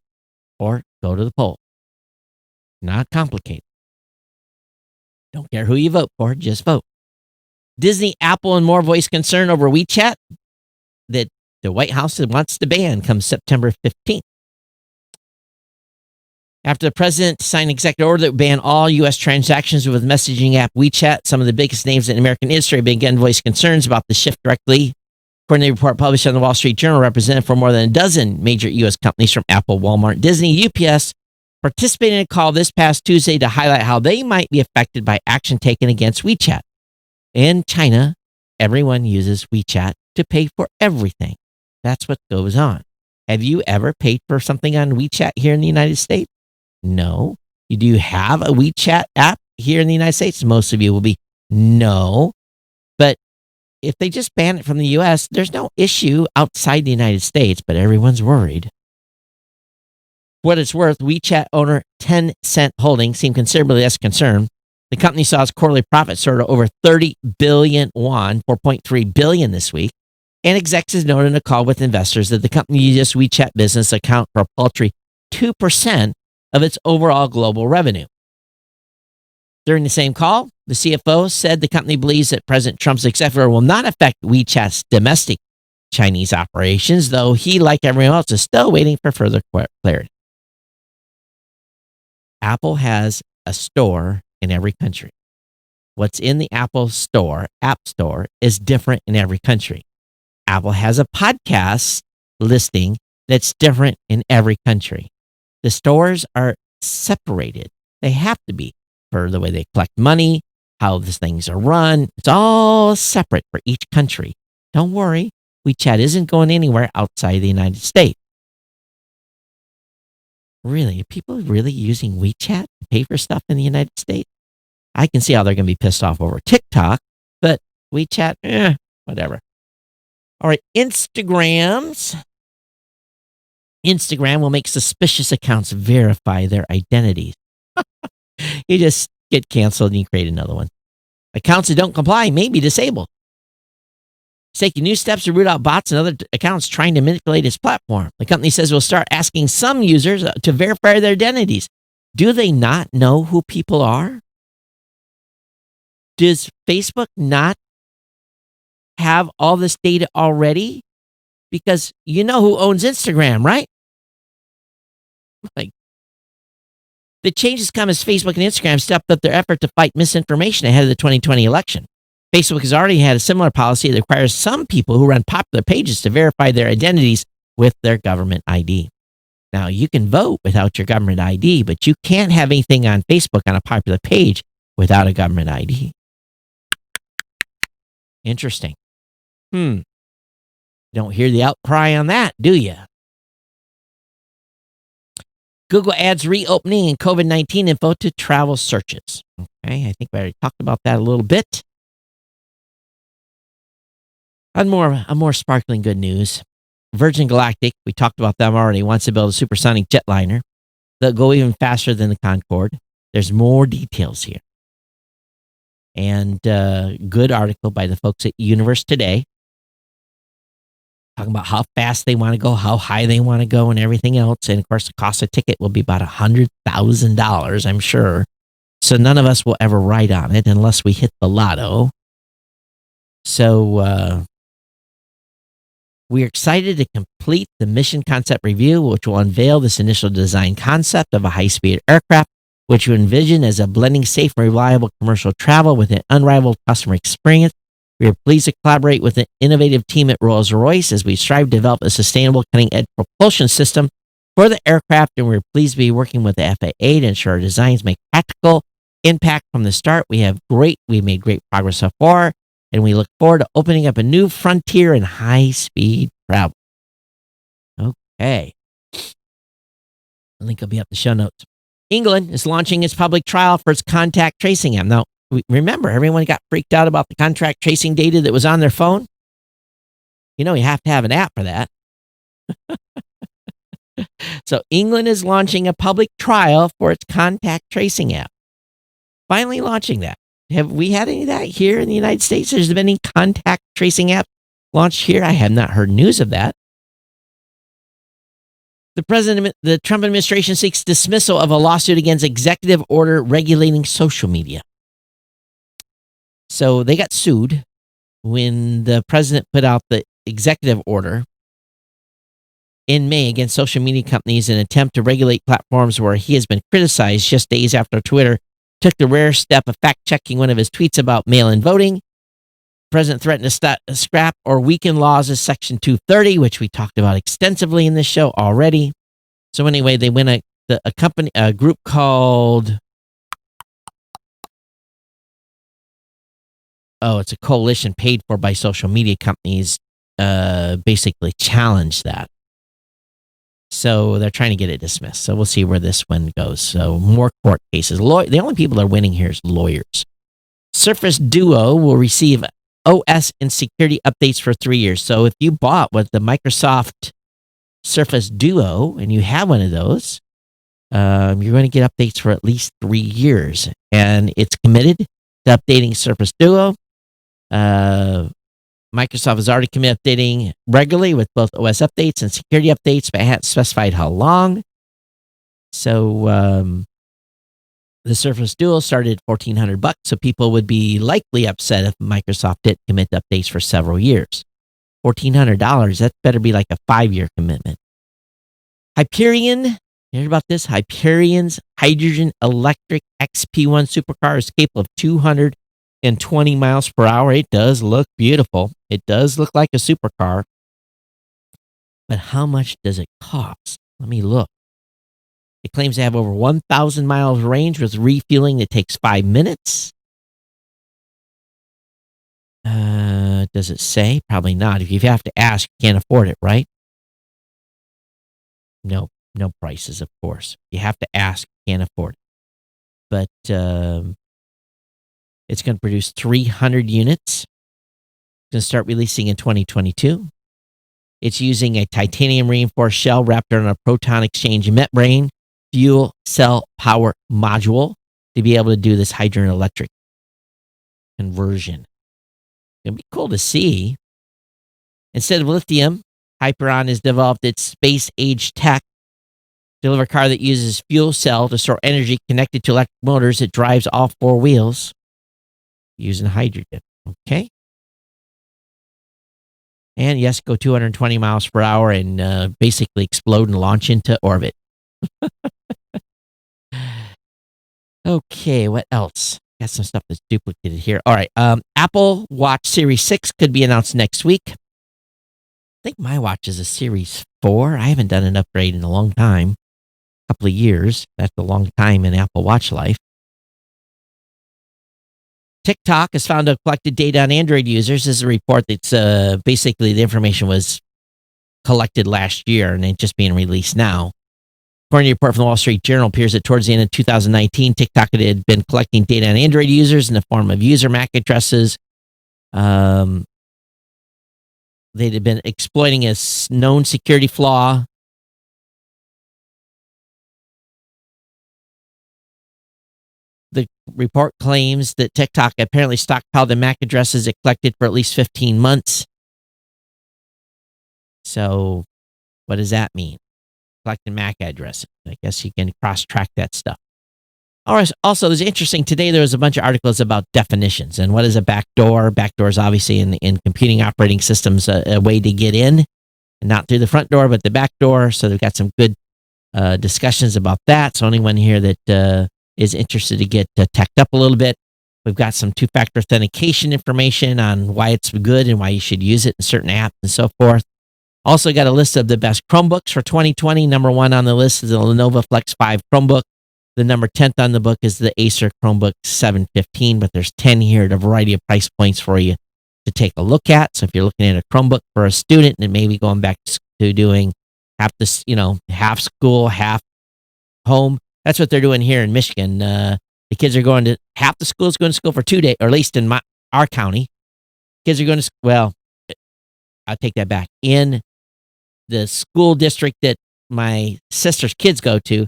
or go to the poll. Not complicated. Don't care who you vote for, just vote. Disney, Apple, and more voice concern over WeChat that the White House wants to ban come September 15th. After the president signed an executive order that would ban all U.S. transactions with messaging app WeChat, some of the biggest names in American industry began voice concerns about the shift directly. According to a report published on the Wall Street Journal, represented for more than a dozen major U.S. companies from Apple, Walmart, Disney, UPS, participated in a call this past Tuesday to highlight how they might be affected by action taken against WeChat. In China, everyone uses WeChat to pay for everything. That's what goes on. Have you ever paid for something on WeChat here in the United States? No. Do you have a WeChat app here in the United States? Most of you will be no. But if they just ban it from the U.S., there's no issue outside the United States, but everyone's worried. For what it's worth, WeChat owner Tencent Holdings seemed considerably less concerned. The company saw its quarterly profit soar to over 30 billion won, 4.3 billion this week. And executives noted in a call with investors that the company uses WeChat business account for a paltry 2% of its overall global revenue. During the same call, the CFO said the company believes that President Trump's executive order will not affect WeChat's domestic Chinese operations, though he, like everyone else, is still waiting for further clarity. Apple has a store in every country. What's in the Apple Store, App Store, is different in every country. Apple has a podcast listing that's different in every country. The stores are separated. They have to be for the way they collect money, how these things are run. It's all separate for each country. Don't worry, WeChat isn't going anywhere outside the United States. Really, are people really using WeChat to pay for stuff in the United States? I can see how they're going to be pissed off over TikTok, but WeChat, whatever. All right, Instagram will make suspicious accounts verify their identities. You just get canceled and you create another one. Accounts that don't comply may be disabled. It's taking new steps to root out bots and other accounts trying to manipulate its platform. The company says it will start asking some users to verify their identities. Do they not know who people are? Does Facebook not have all this data already? Because you know who owns Instagram, right? Like, the changes come as Facebook and Instagram stepped up their effort to fight misinformation ahead of the 2020 election. Facebook has already had a similar policy that requires some people who run popular pages to verify their identities with their government ID. Now, you can vote without your government ID, but you can't have anything on Facebook on a popular page without a government ID. Interesting. Don't hear the outcry on that, do you? Google adds reopening and COVID-19 info to travel searches. Okay, I think we already talked about that a little bit. On more sparkling good news, Virgin Galactic, we talked about them already, wants to build a supersonic jetliner that'll go even faster than the Concorde. There's more details here. And good article by the folks at Universe Today, talking about how fast they want to go, how high they want to go, and everything else. And of course, the cost of ticket will be about $100,000, I'm sure. So none of us will ever ride on it unless we hit the lotto. So we're excited to complete the mission concept review, which will unveil this initial design concept of a high-speed aircraft, which we envision as a blending safe and reliable commercial travel with an unrivaled customer experience. We are pleased to collaborate with an innovative team at Rolls-Royce as we strive to develop a sustainable cutting-edge propulsion system for the aircraft, and we're pleased to be working with the FAA to ensure our designs make practical impact from the start. We've made great progress so far, and we look forward to opening up a new frontier in high-speed travel. Okay. The link will be up in the show notes. England is launching its public trial for its contact tracing app. Now, remember, everyone got freaked out about the contact tracing data that was on their phone? You know, you have to have an app for that. So England is launching a public trial for its contact tracing app. Finally launching that. Have we had any of that here in the United States? Has there been any contact tracing app launched here? I have not heard news of that. The Trump administration seeks dismissal of a lawsuit against executive order regulating social media. So they got sued when the president put out the executive order in May against social media companies in an attempt to regulate platforms where he has been criticized just days after Twitter took the rare step of fact-checking one of his tweets about mail-in voting. The president threatened to scrap or weaken laws of Section 230, which we talked about extensively in this show already. So anyway, they went a group called, it's a coalition paid for by social media companies, basically challenged that. So they're trying to get it dismissed. So we'll see where this one goes. So more court cases. The only people that are winning here is lawyers. Surface Duo will receive OS and security updates for 3 years. So if you bought with the Microsoft Surface Duo and you have one of those, you're going to get updates for at least 3 years. And it's committed to updating Surface Duo. Microsoft has already committed updating regularly with both OS updates and security updates, but hasn't specified how long. So the Surface Duo started at $1,400, so people would be likely upset if Microsoft didn't commit to updates for several years. $1,400, that better be like a 5-year commitment. Hyperion, you heard about this? Hyperion's hydrogen electric XP1 supercar is capable of 220 miles per hour. It does look beautiful. It does look like a supercar. But how much does it cost? Let me look. It claims to have over 1,000 miles range with refueling that takes 5 minutes. Does it say? Probably not. If you have to ask, you can't afford it, right? No prices, of course. You have to ask, you can't afford it. But it's going to produce 300 units. It's going to start releasing in 2022. It's using a titanium reinforced shell wrapped around a proton exchange membrane fuel cell power module to be able to do this hydrogen electric conversion. It'll be cool to see. Instead of lithium, Hyperon has developed its space-age tech to deliver a car that uses fuel cell to store energy connected to electric motors that drives all 4 wheels using hydrogen. Okay. And yes, go 220 miles per hour and basically explode and launch into orbit. Okay, what else? Got some stuff that's duplicated here. All right, Apple Watch Series 6 could be announced next week. I think my watch is a Series 4. I haven't done an upgrade in a long time. A couple of years. That's a long time in Apple Watch life. TikTok has found out collected data on Android users. This is a report that's basically the information was collected last year and it's just being released now. According to a report from the Wall Street Journal, it appears that towards the end of 2019, TikTok had been collecting data on Android users in the form of user MAC addresses. They'd have been exploiting a known security flaw. The report claims that TikTok apparently stockpiled the MAC addresses it collected for at least 15 months. So, what does that mean? Collecting MAC addresses. I guess you can cross-track that stuff. All right. Also, there's interesting. Today, there was a bunch of articles about definitions and what is a backdoor. Backdoor is obviously in computing operating systems a way to get in, and not through the front door, but the back door. So they've got some good discussions about that. So anyone here that is interested to get teched up a little bit, we've got some 2-factor authentication information on why it's good and why you should use it in certain apps and so forth. Also got a list of the best Chromebooks for 2020. Number 1 on the list is the Lenovo Flex 5 Chromebook. The number 10th on the book is the Acer Chromebook 715, but there's 10 here at a variety of price points for you to take a look at. So if you're looking at a Chromebook for a student and maybe going back to doing half school, half home, that's what they're doing here in Michigan. The kids are going to, half the school is going to school for 2 days, or at least in our county. Kids are going to, well, I'll take that back. In the school district that my sister's kids go to,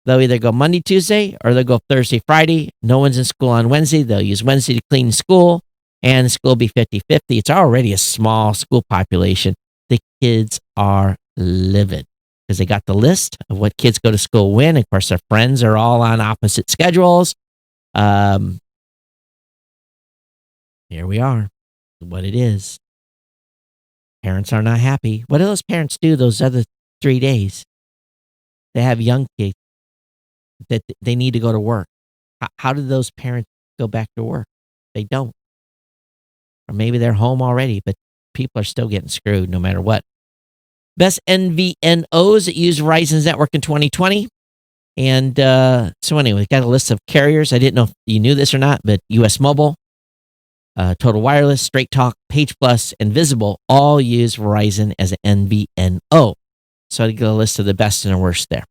they'll either go Monday, Tuesday, or they'll go Thursday, Friday. No one's in school on Wednesday. They'll use Wednesday to clean school, and the school will be 50-50. It's already a small school population. The kids are livid because they got the list of what kids go to school when. Of course, their friends are all on opposite schedules. Here we are. what it is. Parents are not happy. What do those parents do those other 3 days? They have young kids that they need to go to work. How do those parents go back to work? They don't. Or maybe they're home already, but people are still getting screwed no matter what. Best NVNOs that use Verizon's network in 2020. And so anyway, got a list of carriers. I didn't know if you knew this or not, but US Mobile, Total Wireless, Straight Talk, Page Plus, and Visible all use Verizon as an NVNO. So I get a list of the best and the worst there.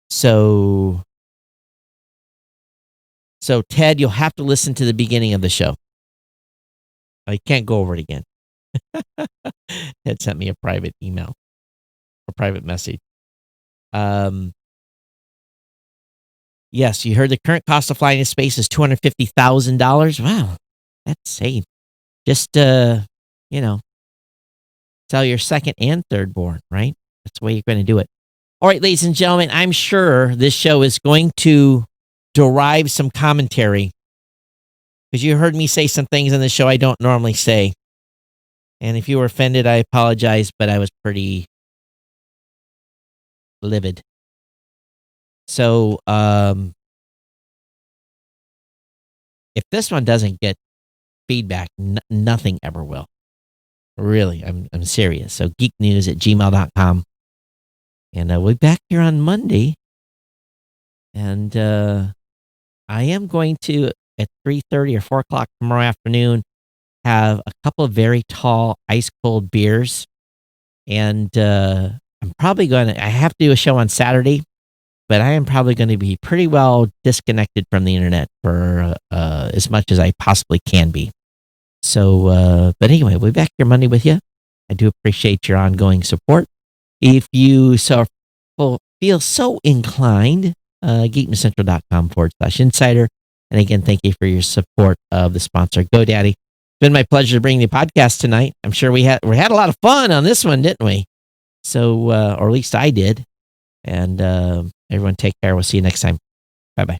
So Ted, you'll have to listen to the beginning of the show. I can't go over it again. Ted sent me a private email, a private message. Yes, you heard the current cost of flying in space is $250,000. Wow, that's safe. Just sell your second and third born, right? That's the way you're going to do it. All right, ladies and gentlemen, I'm sure this show is going to derive some commentary because you heard me say some things in the show I don't normally say. And if you were offended, I apologize, but I was pretty livid. So, if this one doesn't get feedback, nothing ever will. Really, I'm serious. So, geeknews@gmail.com. And we'll be back here on Monday. And I am going to, at 3:30 or 4 o'clock tomorrow afternoon, have a couple of very tall, ice-cold beers. And I'm probably going to, I have to do a show on Saturday, but I am probably going to be pretty well disconnected from the internet for as much as I possibly can be. So, but anyway, we'll be back here Monday with you. I do appreciate your ongoing support. If you feel so inclined, geeknewscentral.com/insider. And again, thank you for your support of the sponsor, GoDaddy. It's been my pleasure to bring the podcast tonight. I'm sure we had a lot of fun on this one, didn't we? So, or at least I did. And everyone take care. We'll see you next time. Bye-bye.